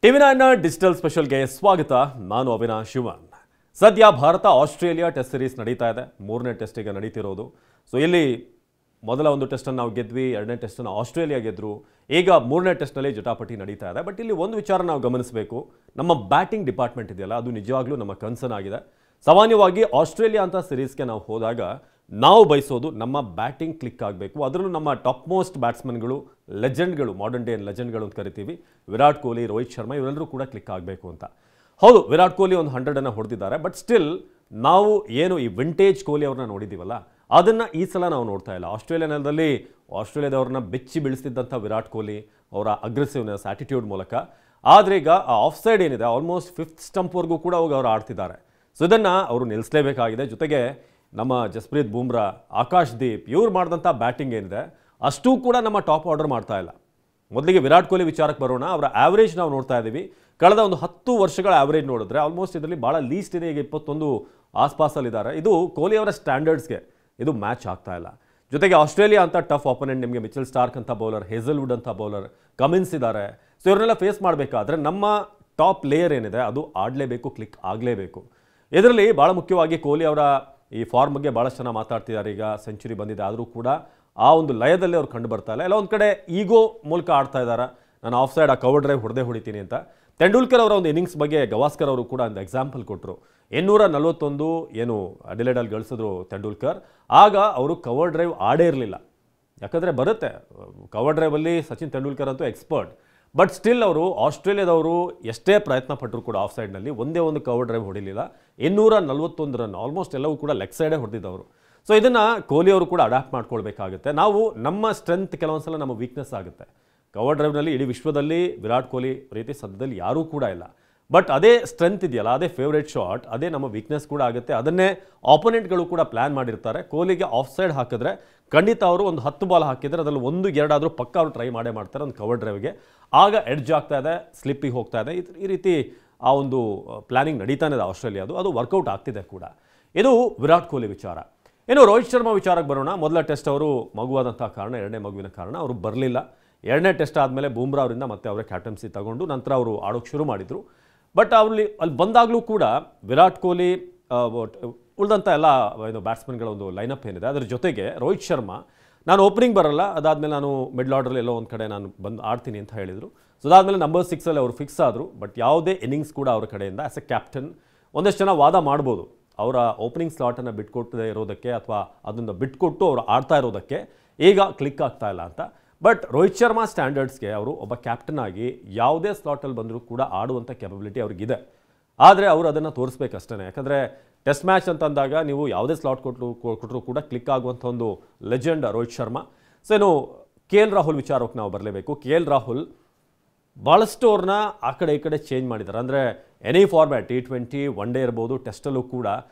ಟಿವಿ9 digital ಸ್ಪೆಷಲ್ಗೆ ಸ್ವಾಗತ. ನಾನು ಅವಿನಾಶ್ ಶಿವನ್. ಸದ್ಯ ಭಾರತ ಆಸ್ಟ್ರೇಲಿಯಾ ಟೆಸ್ಟ್ ಸೀರೀಸ್ ನಡೀತಾ ಇದೆ. ಮೂರನೇ ಟೆಸ್ಟ್ ಈಗ ನಡೀತಿರೋದು. ಸೊ ಇಲ್ಲಿ ಮೊದಲ ಒಂದು ಟೆಸ್ಟನ್ನು ನಾವು ಗೆದ್ವಿ, ಎರಡನೇ ಟೆಸ್ಟನ್ನು ಆಸ್ಟ್ರೇಲಿಯಾ ಗೆದ್ರು. ಈಗ ಮೂರನೇ ಟೆಸ್ಟ್ನಲ್ಲಿ ಜಟಾಪಟಿ ನಡೀತಾ ಇದೆ. ಬಟ್ ಇಲ್ಲಿ ಒಂದು ವಿಚಾರ ನಾವು ಗಮನಿಸಬೇಕು. ನಮ್ಮ ಬ್ಯಾಟಿಂಗ್ ಡಿಪಾರ್ಟ್ಮೆಂಟ್ ಇದೆಯಲ್ಲ, ಅದು ನಿಜವಾಗ್ಲೂ ನಮ್ಮ ಕನ್ಸರ್ನ್ ಆಗಿದೆ. ಸಾಮಾನ್ಯವಾಗಿ ಆಸ್ಟ್ರೇಲಿಯಾ ಅಂತ ಸೀರೀಸ್ಗೆ ನಾವು ಹೋದಾಗ ನಾವು ಬಯಸೋದು ನಮ್ಮ ಬ್ಯಾಟಿಂಗ್ ಕ್ಲಿಕ್ ಆಗಬೇಕು. ಅದರಲ್ಲೂ ನಮ್ಮ ಟಾಪ್ ಮೋಸ್ಟ್ ಬ್ಯಾಟ್ಸ್ಮನ್ಗಳು, ಲೆಜೆಂಡ್ಗಳು, ಮಾಡರ್ನ್ ಡೇ ಲೆಜೆಂಡ್ಗಳು ಅಂತ ಕರಿತೀವಿ, ವಿರಾಟ್ ಕೊಹ್ಲಿ, ರೋಹಿತ್ ಶರ್ಮಾ, ಇವರೆಲ್ಲರೂ ಕೂಡ ಕ್ಲಿಕ್ ಆಗಬೇಕು ಅಂತ. ಹೌದು, ವಿರಾಟ್ ಕೊಹ್ಲಿ ಒಂದು 100 ಹೊಡೆದಿದ್ದಾರೆ. ಬಟ್ ಸ್ಟಿಲ್ ನಾವು ಏನು ಈ ವಿಂಟೇಜ್ ಕೊಹ್ಲಿ ಅವ್ರನ್ನ ನೋಡಿದ್ದೀವಲ್ಲ, ಅದನ್ನು ಈ ಸಲ ನಾವು ನೋಡ್ತಾ ಇಲ್ಲ. ಆಸ್ಟ್ರೇಲಿಯಾದವ್ರನ್ನ ಬೆಚ್ಚಿ ಬೀಳಿಸ್ತಿದ್ದಂಥ ವಿರಾಟ್ ಕೊಹ್ಲಿ ಅವರ ಅಗ್ರೆಸಿವ್ನೆಸ್, ಆಟಿಟ್ಯೂಡ್ ಮೂಲಕ. ಆದರೆ ಈಗ ಆ ಆಫ್ ಸೈಡ್ ಏನಿದೆ, ಆಲ್ಮೋಸ್ಟ್ 5th ಸ್ಟಂಪ್ವರೆಗೂ ಕೂಡ ಹೋಗಿ ಅವರು ಆಡ್ತಿದ್ದಾರೆ. ಸೊ ಇದನ್ನು ಅವರು ನಿಲ್ಲಿಸಲೇಬೇಕಾಗಿದೆ. ಜೊತೆಗೆ ನಮ್ಮ ಜಸ್ಪ್ರೀತ್ ಬೂಮ್ರಾ, ಆಕಾಶ್ ದೀಪ್ ಇವ್ರು ಮಾಡಿದಂಥ ಬ್ಯಾಟಿಂಗ್ ಏನಿದೆ ಅಷ್ಟೂ ಕೂಡ ನಮ್ಮ ಟಾಪ್ ಆರ್ಡರ್ ಮಾಡ್ತಾ ಇಲ್ಲ. ಮೊದಲಿಗೆ ವಿರಾಟ್ ಕೊಹ್ಲಿ ವಿಚಾರಕ್ಕೆ ಬರೋಣ. ಅವರ ಆ್ಯಾವ್ರೇಜ್ ನಾವು ನೋಡ್ತಾ ಇದ್ದೀವಿ. ಕಳೆದ ಒಂದು 10 ವರ್ಷಗಳ ಆ್ಯಾವ್ರೇಜ್ ನೋಡಿದ್ರೆ ಆಲ್ಮೋಸ್ಟ್ ಇದರಲ್ಲಿ ಭಾಳ ಲೀಸ್ಟ್ ಇದೆ. ಈಗ 21 ಆಸ್ಪಾಸಲ್ಲಿದ್ದಾರೆ. ಇದು ಕೊಹ್ಲಿ ಅವರ ಸ್ಟ್ಯಾಂಡರ್ಡ್ಸ್ಗೆ ಇದು ಮ್ಯಾಚ್ ಆಗ್ತಾ ಇಲ್ಲ. ಜೊತೆಗೆ ಆಸ್ಟ್ರೇಲಿಯಾ ಅಂತ ಟಫ್ ಆಪೋನೆಂಟ್, ನಿಮಗೆ ಮಿಚೆಲ್ ಸ್ಟಾರ್ಕ್ ಅಂತ ಬೌಲರ್, ಹೇಸಲ್ವುಡ್ ಅಂತ ಬೌಲರ್, ಕಮಿನ್ಸ್ ಇದ್ದಾರೆ. ಸೊ ಇವ್ರನ್ನೆಲ್ಲ ಫೇಸ್ ಮಾಡಬೇಕಾದ್ರೆ ನಮ್ಮ ಟಾಪ್ ಲೇಯರ್ ಏನಿದೆ ಅದು ಆಡಲೇಬೇಕು, ಕ್ಲಿಕ್ ಆಗಲೇಬೇಕು. ಇದರಲ್ಲಿ ಭಾಳ ಮುಖ್ಯವಾಗಿ ಕೊಹ್ಲಿ ಅವರ ಈ ಫಾರ್ಮ್ ಬಗ್ಗೆ ಭಾಳಷ್ಟು ಜನ ಮಾತಾಡ್ತಿದ್ದಾರೆ. ಈಗ ಸೆಂಚುರಿ ಬಂದಿದೆ, ಆದರೂ ಕೂಡ ಆ ಒಂದು ಲಯದಲ್ಲಿ ಅವ್ರು ಕಂಡು ಬರ್ತಾ ಇಲ್ಲ. ಎಲ್ಲ ಒಂದು ಕಡೆ ಈಗೋ ಮೂಲಕ ಆಡ್ತಾ ಇದ್ದಾರೆ. ನಾನು ಆಫ್ ಸೈಡ್ ಆ ಕವರ್ ಡ್ರೈವ್ ಹೊಡೆದಿದ್ದೀನಿ ಅಂತ. ತೆಂಡೂಲ್ಕರ್ ಅವರ ಒಂದು ಇನ್ನಿಂಗ್ಸ್ ಬಗ್ಗೆ ಗವಾಸ್ಕರ್ ಅವರು ಕೂಡ ಒಂದು ಎಕ್ಸಾಂಪಲ್ ಕೊಟ್ಟರು. 841 ಏನು ಅಡಿಲೇಡಲ್ಲಿ ಗಳಿಸಿದ್ರು ತೆಂಡೂಲ್ಕರ್. ಆಗ ಅವರು ಕವರ್ ಡ್ರೈವ್ ಆಡೇ ಇರಲಿಲ್ಲ. ಯಾಕಂದರೆ ಬರುತ್ತೆ, ಕವರ್ ಡ್ರೈವಲ್ಲಿ ಸಚಿನ್ ತೆಂಡೂಲ್ಕರ್ ಅಂತೂ ಎಕ್ಸ್ಪರ್ಟ್. ಬಟ್ ಸ್ಟಿಲ್ ಅವರು ಆಸ್ಟ್ರೇಲಿಯಾದವರು ಎಷ್ಟೇ ಪ್ರಯತ್ನ ಪಟ್ಟರು ಕೂಡ ಆಫ್ ಸೈಡ್ನಲ್ಲಿ ಒಂದೇ ಒಂದು ಕವರ್ ಡ್ರೈವ್ ಹೊಡಿಲಿಲ್ಲ. 841 ರನ್, ಆಲ್ಮೋಸ್ಟ್ ಎಲ್ಲವೂ ಕೂಡ ಲೆಗ್ ಸೈಡೇ ಹೊಡೆದಿದ್ದವರು. ಸೊ ಇದನ್ನು ಕೊಹ್ಲಿ ಅವರು ಕೂಡ ಅಡಾಪ್ಟ್ ಮಾಡ್ಕೊಳ್ಬೇಕಾಗುತ್ತೆ. ನಾವು ನಮ್ಮ ಸ್ಟ್ರೆಂತ್ ಕೆಲವೊಂದ್ಸಲ ನಮ್ಮ ವೀಕ್ನೆಸ್ ಆಗುತ್ತೆ. ಕವರ್ ಡ್ರೈವ್ನಲ್ಲಿ ಇಡೀ ವಿಶ್ವದಲ್ಲಿ ವಿರಾಟ್ ಕೊಹ್ಲಿ ರೀತಿ ಸದ್ಯದಲ್ಲಿ ಯಾರೂ ಕೂಡ ಇಲ್ಲ. ಬಟ್ ಅದೇ ಸ್ಟ್ರೆಂತ್ ಇದೆಯಲ್ಲ, ಅದೇ ಫೇವ್ರೇಟ್ ಶಾಟ್, ಅದೇ ನಮ್ಮ ವೀಕ್ನೆಸ್ ಕೂಡ ಆಗುತ್ತೆ. ಅದನ್ನೇ ಆಪೋನೆಂಟ್ಗಳು ಕೂಡ ಪ್ಲ್ಯಾನ್ ಮಾಡಿರ್ತಾರೆ. ಕೊಹ್ಲಿಗೆ ಆಫ್ ಸೈಡ್ ಹಾಕಿದ್ರೆ ಖಂಡಿತ ಅವರು ಒಂದು 10 ಬಾಲ್ ಹಾಕಿದರೆ ಅದರಲ್ಲಿ 1-2 ಆದರೂ ಪಕ್ಕ ಅವರು ಟ್ರೈ ಮಾಡ್ತಾರೆ ಒಂದು ಕವರ್ ಡ್ರೈವ್ಗೆ. ಆಗ ಎಡ್ಜ್ ಆಗ್ತಾ ಇದೆ, ಸ್ಲಿಪ್ಪಿಗೆ ಹೋಗ್ತಾ ಇದೆ. ಈ ರೀತಿ ಆ ಒಂದು ಪ್ಲ್ಯಾನಿಂಗ್ ನಡೀತಾನೆ ಇದೆ ಆಸ್ಟ್ರೇಲಿಯಾದು. ಅದು ವರ್ಕೌಟ್ ಆಗ್ತಿದೆ ಕೂಡ. ಇದು ವಿರಾಟ್ ಕೊಹ್ಲಿ ವಿಚಾರ. ಇನ್ನು ರೋಹಿತ್ ಶರ್ಮಾ ವಿಚಾರಕ್ಕೆ ಬರೋಣ. ಮೊದಲ ಟೆಸ್ಟ್ ಅವರು ಮಗುವಾದಂಥ ಕಾರಣ, ಎರಡನೇ ಮಗುವಿನ ಕಾರಣ ಅವರು ಬರಲಿಲ್ಲ. ಎರಡನೇ ಟೆಸ್ಟ್ ಆದಮೇಲೆ ಬೂಮ್ರಾ ಅವರಿಂದ ಮತ್ತೆ ಅವರೇ ಕ್ಯಾಪ್ಟನ್ಸಿ ತಗೊಂಡು ನಂತರ ಅವರು ಆಡೋಕ್ಕೆ ಶುರು ಮಾಡಿದರು. ಬಟ್ ಅಲ್ಲಿ ಬಂದಾಗಲೂ ಕೂಡ ವಿರಾಟ್ ಕೊಹ್ಲಿ ಉಳಿದಂಥ ಎಲ್ಲ ಏನು ಬ್ಯಾಟ್ಸ್ಮನ್ಗಳ ಒಂದು ಲೈನಪ್ ಏನಿದೆ ಅದರ ಜೊತೆಗೆ ರೋಹಿತ್ ಶರ್ಮಾ ನಾನು ಓಪನಿಂಗ್ ಬರಲ್ಲ, ಅದಾದಮೇಲೆ ನಾನು ಮಿಡ್ಲ್ ಆರ್ಡ್ರಲ್ಲಿ ಎಲ್ಲೋ ಒಂದು ಕಡೆ ನಾನು ಬಂದು ಆಡ್ತೀನಿ ಅಂತ ಹೇಳಿದರು. ಸೊ ಅದಾದಮೇಲೆ ನಂಬರ್ 6 ಅವರು ಫಿಕ್ಸ್ ಆದರು. ಬಟ್ ಯಾವುದೇ ಇನ್ನಿಂಗ್ಸ್ ಕೂಡ ಅವರ ಕಡೆಯಿಂದ ಆ್ಯಸ್ ಎ ಕ್ಯಾಪ್ಟನ್ ಒಂದಷ್ಟು ಜನ ವಾದ ಮಾಡ್ಬೋದು ಅವರ ಓಪನಿಂಗ್ ಸ್ಲಾಟನ್ನು ಬಿಟ್ಕೊಟ್ಟದೇ ಇರೋದಕ್ಕೆ ಅಥವಾ ಅದನ್ನು ಬಿಟ್ಕೊಟ್ಟು ಅವರು ಆಡ್ತಾ ಇರೋದಕ್ಕೆ ಈಗ ಕ್ಲಿಕ್ ಆಗ್ತಾ ಇಲ್ಲ ಅಂತ. ಬಟ್ ರೋಹಿತ್ ಶರ್ಮಾ ಸ್ಟ್ಯಾಂಡರ್ಡ್ಸ್ಗೆ ಅವರು ಒಬ್ಬ ಕ್ಯಾಪ್ಟನ್ ಆಗಿ ಯಾವುದೇ ಸ್ಲಾಟಲ್ಲಿ ಬಂದರೂ ಕೂಡ ಆಡುವಂಥ ಕೆಪಬಿಲಿಟಿ ಅವ್ರಿಗಿದೆ. ಆದರೆ ಅವರು ಅದನ್ನು ತೋರಿಸ್ಬೇಕಷ್ಟೇ. ಯಾಕಂದರೆ ಟೆಸ್ಟ್ ಮ್ಯಾಚ್ ಅಂತಂದಾಗ ನೀವು ಯಾವುದೇ ಸ್ಲಾಟ್ ಕೊಟ್ಟರು ಕೂಡ ಕ್ಲಿಕ್ ಆಗುವಂಥ ಒಂದು ಲೆಜೆಂಡ್ ರೋಹಿತ್ ಶರ್ಮಾ. ಸೊ ಏನು KL ರಾಹುಲ್ ವಿಚಾರಕ್ಕೆ ನಾವು ಬರಲೇಬೇಕು. KL ರಾಹುಲ್ ಭಾಳಷ್ಟು ಅವ್ರನ್ನ ಆ ಕಡೆ ಈ ಕಡೆ ಚೇಂಜ್ ಮಾಡಿದ್ದಾರೆ. ಅಂದರೆ any format, T20, one day ಇರ್ಬೋದು, ಟೆಸ್ಟಲ್ಲೂ ಕೂಡ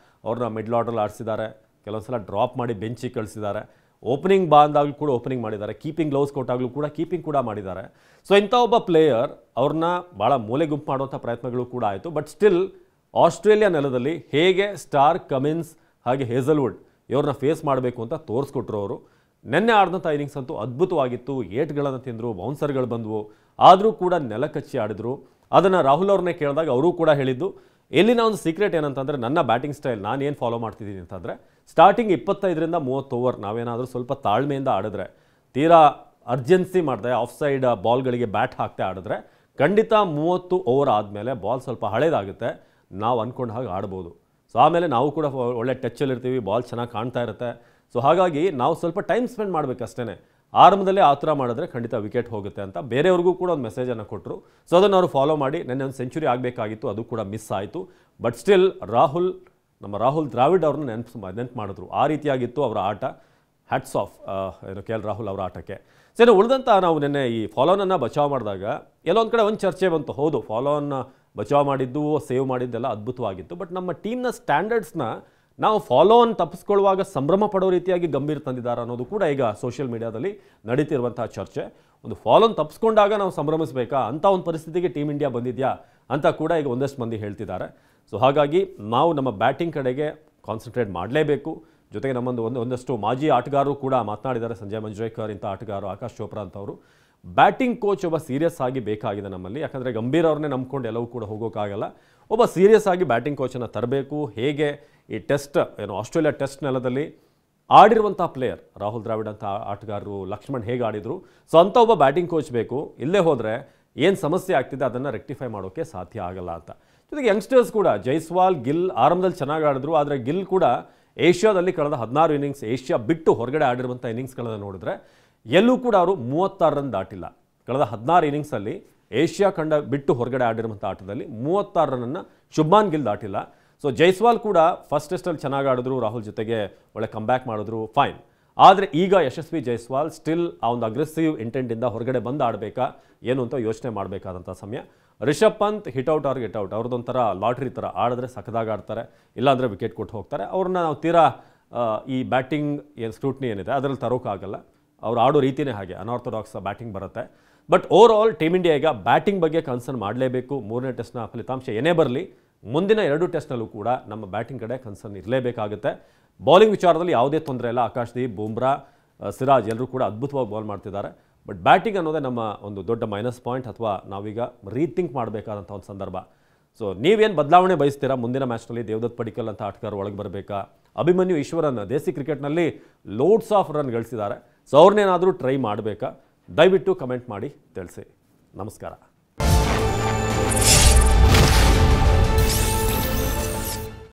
ಅವ್ರನ್ನ ಮಿಡ್ಲ್ ಆರ್ಡ್ರಲ್ಲಿ ಆಡಿಸಿದ್ದಾರೆ. ಕೆಲವೊಂದು ಸಲ ಡ್ರಾಪ್ ಮಾಡಿ ಬೆಂಚಿಗೆ ಕಳಿಸಿದ್ದಾರೆ. ಓಪನಿಂಗ್ ಬಂದಾಗಲೂ ಕೂಡ ಓಪನಿಂಗ್ ಮಾಡಿದ್ದಾರೆ. ಕೀಪಿಂಗ್ ಗ್ಲೌಸ್ ಕೊಟ್ಟಾಗಲೂ ಕೂಡ ಕೀಪಿಂಗ್ ಕೂಡ ಮಾಡಿದ್ದಾರೆ. ಸೊ ಇಂಥ ಒಬ್ಬ ಪ್ಲೇಯರ್ ಅವ್ರನ್ನ ಭಾಳ ಮೂಲೆ ಗುಂಪು ಮಾಡುವಂಥ ಪ್ರಯತ್ನಗಳು ಕೂಡ ಆಯಿತು. ಬಟ್ ಸ್ಟಿಲ್ ಆಸ್ಟ್ರೇಲಿಯಾ ನೆಲದಲ್ಲಿ ಹೇಗೆ ಸ್ಟಾರ್ಕ್, ಕಮಿನ್ಸ್ ಹಾಗೆ ಹೇಸಲ್ವುಡ್ ಇವ್ರನ್ನ ಫೇಸ್ ಮಾಡಬೇಕು ಅಂತ ತೋರಿಸ್ಕೊಟ್ರು ಅವರು. ನೆನ್ನೆ ಆಡಿದಂಥ ಇನ್ನಿಂಗ್ಸ್ ಅಂತೂ ಅದ್ಭುತವಾಗಿತ್ತು. ಏಟ್ಗಳನ್ನು ತಿಂದರು, ಬೌನ್ಸರ್ಗಳು ಬಂದವು, ಆದರೂ ಕೂಡ ನೆಲ ಕಚ್ಚಿ ಆಡಿದ್ರು. ಅದನ್ನು ರಾಹುಲ್ ಅವ್ರನ್ನೇ ಕೇಳಿದಾಗ ಅವರು ಕೂಡ ಹೇಳಿದ್ದು, ಎಲ್ಲಿನ ಒಂದು ಸೀಕ್ರೆಟ್ ಏನಂತಂದರೆ ನನ್ನ ಬ್ಯಾಟಿಂಗ್ ಸ್ಟೈಲ್ ನಾನು ಏನು ಫಾಲೋ ಮಾಡ್ತಿದ್ದೀನಿ ಅಂತಂದರೆ ಸ್ಟಾರ್ಟಿಂಗ್ 25ರಿಂದ 30 ಓವರ್ ನಾವೇನಾದರೂ ಸ್ವಲ್ಪ ತಾಳ್ಮೆಯಿಂದ ಆಡಿದ್ರೆ, ತೀರಾ ಅರ್ಜೆನ್ಸಿ ಮಾಡಿದೆ ಆಫ್ ಸೈಡ್ ಬಾಲ್ಗಳಿಗೆ ಬ್ಯಾಟ್ ಹಾಕ್ತೆ ಆಡಿದ್ರೆ ಖಂಡಿತ 30 ಓವರ್ ಆದಮೇಲೆ ಬಾಲ್ ಸ್ವಲ್ಪ ಹಳೇದಾಗುತ್ತೆ, ನಾವು ಅಂದ್ಕೊಂಡು ಹಾಗೆ ಆಡ್ಬೋದು. ಸೊ ಆಮೇಲೆ ನಾವು ಕೂಡ ಒಳ್ಳೆ ಟಚ್ಚಲ್ಲಿರ್ತೀವಿ, ಬಾಲ್ ಚೆನ್ನಾಗಿ ಕಾಣ್ತಾ ಇರುತ್ತೆ. ಸೊ ಹಾಗಾಗಿ ನಾವು ಸ್ವಲ್ಪ ಟೈಮ್ ಸ್ಪೆಂಡ್ ಮಾಡಬೇಕಷ್ಟೇ. ಆರಂಭದಲ್ಲೇ ಆ ಥರ ಮಾಡಿದ್ರೆ ಖಂಡಿತ ವಿಕೆಟ್ ಹೋಗುತ್ತೆ ಅಂತ ಬೇರೆಯವ್ರಿಗೂ ಕೂಡ ಒಂದು ಮೆಸೇಜನ್ನು ಕೊಟ್ಟರು. ಸೊ ಅದನ್ನು ಅವರು ಫಾಲೋ ಮಾಡಿ ನೆನ್ನೆ ಒಂದು ಸೆಂಚುರಿ ಆಗಬೇಕಾಗಿತ್ತು, ಅದು ಕೂಡ ಮಿಸ್ ಆಯಿತು. ಬಟ್ ಸ್ಟಿಲ್ ನಮ್ಮ ರಾಹುಲ್ ದ್ರಾವಿಡ್ ಅವ್ರನ್ನ ನೆನಪು ಮಾಡಿದ್ರು. ಆ ರೀತಿಯಾಗಿತ್ತು ಅವರ ಆಟ. ಹ್ಯಾಟ್ಸ್ ಆಫ್ ಏನು KL ರಾಹುಲ್ ಅವರ ಆಟಕ್ಕೆ. ಸೊ ಏನು ಉಳಿದಂಥ ನಾವು ನಿನ್ನೆ ಈ ಫಾಲೋನನ್ನು ಬಚಾವ್ ಮಾಡಿದಾಗ ಎಲ್ಲೊಂದು ಕಡೆ ಒಂದು ಚರ್ಚೆ ಬಂತು. ಹೌದು, ಫಾಲೋವನ್ನು ಬಚಾವ್ ಮಾಡಿದ್ದು, ಸೇವ್ ಮಾಡಿದ್ದೆಲ್ಲ ಅದ್ಭುತವಾಗಿತ್ತು. ಬಟ್ ನಮ್ಮ ಟೀಮ್ನ ಸ್ಟ್ಯಾಂಡರ್ಡ್ಸ್ನ ನಾವು ಫಾಲೋವನ್ನು ತಪ್ಪಿಸ್ಕೊಳ್ಳುವಾಗ ಸಂಭ್ರಮ ಪಡೋ ರೀತಿಯಾಗಿ ಗಂಭೀರ್ ತಂದಿದ್ದಾರೆ ಅನ್ನೋದು ಕೂಡ ಈಗ ಸೋಷಿಯಲ್ ಮೀಡಿಯಾದಲ್ಲಿ ನಡೀತಿರುವಂಥ ಚರ್ಚೆ. ಒಂದು ಫಾಲೋನ್ ತಪ್ಪಿಸ್ಕೊಂಡಾಗ ನಾವು ಸಂಭ್ರಮಿಸಬೇಕಾ ಅಂಥ ಒಂದು ಪರಿಸ್ಥಿತಿಗೆ ಟೀಮ್ ಇಂಡಿಯಾ ಬಂದಿದೆಯಾ ಅಂತ ಕೂಡ ಈಗ ಒಂದಷ್ಟು ಮಂದಿ ಹೇಳ್ತಿದ್ದಾರೆ. ಸೊ ಹಾಗಾಗಿ ನಾವು ನಮ್ಮ ಬ್ಯಾಟಿಂಗ್ ಕಡೆಗೆ ಕಾನ್ಸಂಟ್ರೇಟ್ ಮಾಡಲೇಬೇಕು. ಜೊತೆಗೆ ಒಂದಷ್ಟು ಮಾಜಿ ಆಟಗಾರರು ಕೂಡ ಮಾತನಾಡಿದ್ದಾರೆ. ಸಂಜಯ್ ಮಂಜ್ರೇಕರ್ ಇಂಥ ಆಟಗಾರರು, ಆಕಾಶ್ ಚೋಪ್ರಾ ಅಂತವರು ಬ್ಯಾಟಿಂಗ್ ಕೋಚ್ ಒಬ್ಬ ಸೀರಿಯಸ್ ಆಗಿ ಬೇಕಾಗಿದೆ ನಮ್ಮಲ್ಲಿ. ಯಾಕಂದರೆ ಗಂಭೀರ್ ಅವ್ರನ್ನೇ ನಂಬ್ಕೊಂಡು ಎಲ್ಲವೂ ಕೂಡ ಹೋಗೋಕ್ಕಾಗಲ್ಲ. ಒಬ್ಬ ಸೀರಿಯಸ್ ಆಗಿ ಬ್ಯಾಟಿಂಗ್ ಕೋಚನ್ನು ತರಬೇಕು. ಹೇಗೆ ಈ ಟೆಸ್ಟ್ ಆಸ್ಟ್ರೇಲಿಯಾ ಟೆಸ್ಟ್ ನೆಲದಲ್ಲಿ ಆಡಿರುವಂಥ ಪ್ಲೇಯರ್ ರಾಹುಲ್ ದ್ರಾವಿಡ್ ಅಂತ ಆಟಗಾರರು, ಲಕ್ಷ್ಮಣ್ ಹೇಗೆ ಆಡಿದರು, ಸೊ ಅಂಥ ಒಬ್ಬ ಬ್ಯಾಟಿಂಗ್ ಕೋಚ್ ಬೇಕು. ಇಲ್ಲೇ ಹೋದರೆ ಏನು ಸಮಸ್ಯೆ ಆಗ್ತಿದೆ ಅದನ್ನು ರೆಕ್ಟಿಫೈ ಮಾಡೋಕ್ಕೆ ಸಾಧ್ಯ ಆಗಲ್ಲ ಅಂತ. ಜೊತೆಗೆ ಯಂಗ್ಸ್ಟರ್ಸ್ ಕೂಡ ಜೈಸ್ವಾಲ್, ಗಿಲ್ ಆರಂಭದಲ್ಲಿ ಚೆನ್ನಾಗಿ ಆಡಿದ್ರು. ಆದರೆ ಗಿಲ್ ಕೂಡ ಏಷ್ಯಾದಲ್ಲಿ ಕಳೆದ 16 ಇನ್ನಿಂಗ್ಸ್, ಏಷ್ಯಾ ಬಿಟ್ಟು ಹೊರಗಡೆ ಆಡಿರುವಂಥ ಇನ್ನಿಂಗ್ಸ್ಗಳನ್ನು ನೋಡಿದ್ರೆ ಎಲ್ಲೂ ಕೂಡ ಅವರು 36 ರನ್ ದಾಟಿಲ್ಲ. ಕಳೆದ 16 ಇನ್ನಿಂಗ್ಸಲ್ಲಿ ಏಷ್ಯಾ ಖಂಡ ಬಿಟ್ಟು ಹೊರಗಡೆ ಆಡಿರುವಂಥ ಆಟದಲ್ಲಿ 36 ರನ್ನನ್ನು ಶುಭ್ಮಾನ್ ಗಿಲ್ ದಾಟಿಲ್ಲ. ಸೊ ಜೈಸ್ವಾಲ್ ಕೂಡ ಫಸ್ಟ್ ಟೆಸ್ಟಲ್ಲಿ ಚೆನ್ನಾಗಿ ಆಡಿದ್ರು, ರಾಹುಲ್ ಜೊತೆಗೆ ಒಳ್ಳೆ ಕಂಬ್ಯಾಕ್ ಮಾಡಿದ್ರು, ಫೈನ್. ಆದರೆ ಈಗ ಯಶಸ್ವಿ ಜೈಸ್ವಾಲ್ ಸ್ಟಿಲ್ ಆ ಒಂದು ಅಗ್ರೆಸಿವ್ ಇಂಟೆಂಟಿಂದ ಹೊರಗಡೆ ಬಂದು ಆಡಬೇಕಾ ಏನು ಅಂತ ಯೋಚನೆ ಮಾಡಬೇಕಾದಂಥ ಸಮಯ. Rishabh Pant ಹಿಟ್ಔಟ್ R get out, ಅವ್ರದ್ದೊಂಥರ lottery ಥರ, ಆಡಿದ್ರೆ ಸಖದಾಗಿ ಆಡ್ತಾರೆ, ಇಲ್ಲಾಂದರೆ ವಿಕೆಟ್ ಕೊಟ್ಟು ಹೋಗ್ತಾರೆ. ಅವ್ರನ್ನ ನಾವು ತೀರಾ ಈ ಬ್ಯಾಟಿಂಗ್ ಏನು ಸ್ಕ್ರೂಟ್ನಿ ಏನಿದೆ ಅದರಲ್ಲಿ ತರೋಕ್ಕಾಗಲ್ಲ. ಅವ್ರು ಆಡೋ ರೀತಿಯೇ ಹಾಗೆ, ಅನಾರ್ಥೋಡಾಕ್ಸ್ ಬ್ಯಾಟಿಂಗ್ ಬರುತ್ತೆ. But over all team India ಈಗ ಬ್ಯಾಟಿಂಗ್ ಬಗ್ಗೆ ಕನ್ಸರ್ನ್ ಮಾಡಲೇಬೇಕು. 3ನೇ ಟೆಸ್ಟ್ನ ಫಲಿತಾಂಶ ಏನೇ ಬರಲಿ, ಮುಂದಿನ 2 ಟೆಸ್ಟ್ನಲ್ಲೂ ಕೂಡ ನಮ್ಮ ಬ್ಯಾಟಿಂಗ್ ಕಡೆ ಕನ್ಸರ್ನ್ ಇರಲೇಬೇಕಾಗುತ್ತೆ. ಬೌಲಿಂಗ್ ವಿಚಾರದಲ್ಲಿ ಯಾವುದೇ ತೊಂದರೆ ಇಲ್ಲ. ಆಕಾಶ್ದೀಪ್, ಬೂಮ್ರಾ, ಸಿರಾಜ್ ಎಲ್ಲರೂ ಕೂಡ ಅದ್ಭುತವಾಗಿ ಬಾಲ್ ಮಾಡ್ತಿದ್ದಾರೆ. ಬಟ್ ಬ್ಯಾಟಿಂಗ್ ಅನ್ನೋದೇ ನಮ್ಮ ಒಂದು ದೊಡ್ಡ ಮೈನಸ್ ಪಾಯಿಂಟ್, ಅಥವಾ ನಾವೀಗ ರೀಥಿಂಕ್ ಮಾಡಬೇಕಾದಂಥ ಒಂದು ಸಂದರ್ಭ. ಸೊ ನೀವೇನು ಬದಲಾವಣೆ ಬಯಸ್ತೀರಾ ಮುಂದಿನ ಮ್ಯಾಚ್ನಲ್ಲಿ? ದೇವದತ್ ಪಡಿಕ್ಕಲ್ ಅಂತ ಆಟಗಾರ ಒಳಗೆ ಬರಬೇಕಾ? ಅಭಿಮನ್ಯು ಈಶ್ವರನ್ ದೇಸಿ ಕ್ರಿಕೆಟ್ನಲ್ಲಿ ಲೋಡ್ಸ್ ಆಫ್ ರನ್ ಗಳಿಸಿದ್ದಾರೆ, ಸೊ ಅವ್ರನ್ನೇನಾದರೂ ಟ್ರೈ ಮಾಡಬೇಕಾ? ದಯವಿಟ್ಟು ಕಮೆಂಟ್ ಮಾಡಿ ತಿಳಿಸಿ. ನಮಸ್ಕಾರ.